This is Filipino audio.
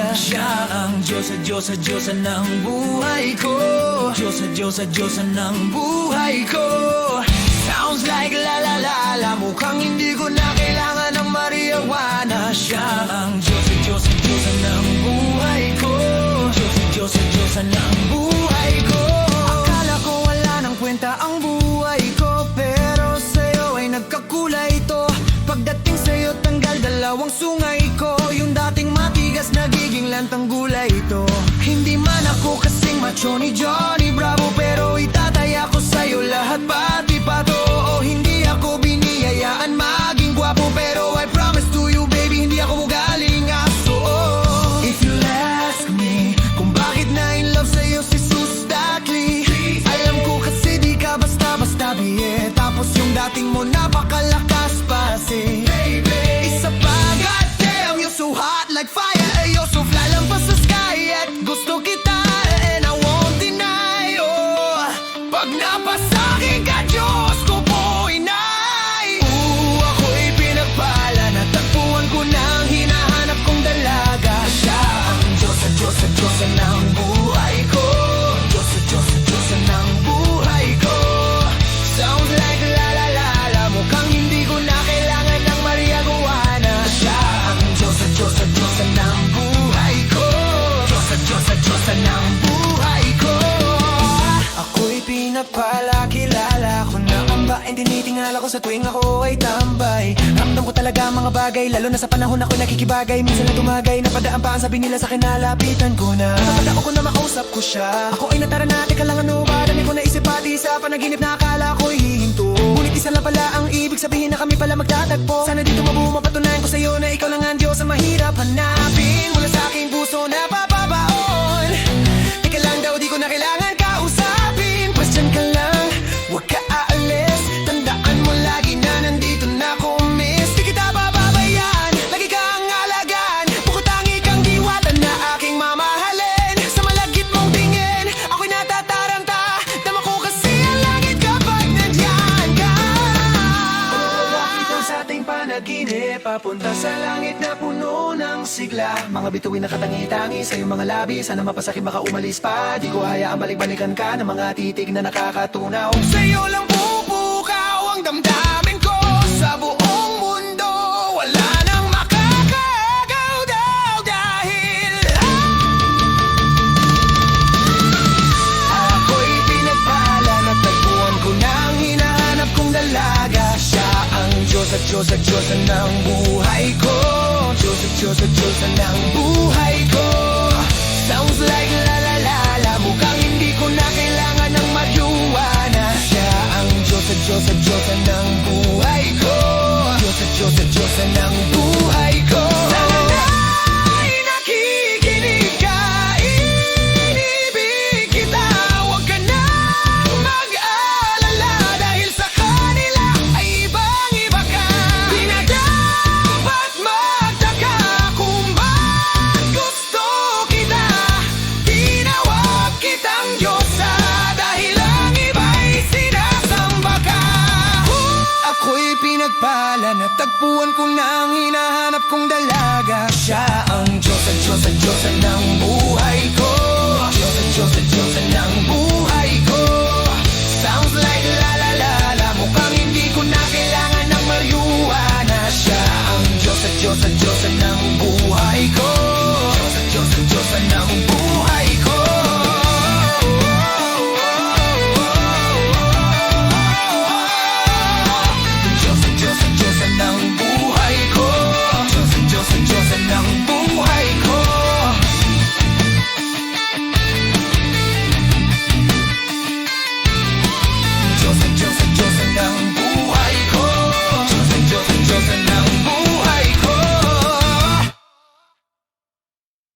dalaga. Siya ang Diyos sa Diyosa ng buhay ko. Diyos sa Diyosa ng buhay ko. Sounds like la la la la, mukhang hindi ko na kailangan ng marijuana. Siya ang Diyos sa Diyosa ng buhay ko. Diyos sa Diyosa ng buhay ko. Akala ko wala nang kwenta ang buhay ko, pero sa'yo ay nagkakulay ito. Pagdating sa'yo tanggal dalawang sungay ko. Yung dating matigas nagiging lantang gulay ito. Hindi man ako kasing macho ni Johnny Bravo, pero itataya ko sa'yo lahat pati pato. O hindi ako biniyayaan maging gwapo, pero I promise to you baby, hindi ako ugaling aso. If you ask me kung bakit na in love sa'yo si Sustakli, alam ko kasi di ka basta-basta biye. Tapos yung dating mo napakalakas pa si isa pa, goddamn, you're so hot like fire. You're so fly lang pa sa sky. At gusto kita and I won't deny. Oh, pag napasakin ka, Diyos ko po inay. Ako'y pinagpala, natagpuan ko ng hinahanap kong dalaga. Siya ang Diyos sa Diyosa ng buhay ko. Diyos sa ng buhay ko. Sounds like la la la la, mukhang hindi ko na kailangan ng marijuana. Siya ang Diyos sa Diyosa ng buhay ko. Diyos sa ng buhay ko. Ako'y pinagpala, kilala ko na ang bain. Tinitingala ko sa tuwing ako ay tambay. Ramdam ko talaga mga bagay, lalo na sa panahon ako'y nakikibagay. Minsan lang tumagay, napadaan pa ang sabi nila sa kinalapitan ko na. Napadaan ko na makausap ko siya. Ako ay natarana, teka lang ano ba? Dami ko naisip pati sa panaginip na akala ko'y hihinto. Ngunit isa lang pala ang ibig sabihin na kami pala magtatagpo. Sana dito mabuo, mapatunayan ko sa'yo na ikaw lang ang Diyos ang mahirap hanapin. Mula sa aking puso na papabaon. Teka lang daw, di ko na kailangan kausapin. Question ka lang, huwag ka aalis. Tandaan mo lagi na nandito na ako, miss. Di kita bababayan, lagi kang alagaan. Bukod tangi kang diwata na aking mamahalin. Sa malagit mong tingin, ako'y natataranta. Dama ko kasi ang langit kapag nandiyan ka. Pagkakakita sa ating panaginip, papunta sa langit na puno ng sigla. Mga bituin na katangi-tangi sa iyong mga labi. Sana mapasakit baka umalis pa. Di ko hayaang balik-balikan ka ng mga titig na nakakatunaw. Sa'yo lang pupukaw ang damdamin ko. Sa buong mundo wala nang makakagaw daw dahil ako'y pinagpala, natagpuan ko na ang hinahanap kong dalaga. Siya ang Diyos sa Diyosa ng buhay ko. Diyos sa Diyosa ng buhay ko. Sounds like la la la la, mukhang hindi ko na kailangan ng marijuana. Siya ang Diyos sa Diyosa ng buhay ko. Diyos sa Diyosa ng buhay ko. Sana ay nakikinig ka, inibig kita. Huwag ka na mag-alala, dahil sa kanila ay ibang-iba ka. Di na dapat magtaka kung ba't gusto kita. Tinawag kitang Diyosa dahil ang iba'y sinasamba ka. Ako'y pinagpala, natagpuan ko na ang hinahanap kong dalaga. Siya ang Diyos sa Diyosa ng buhay.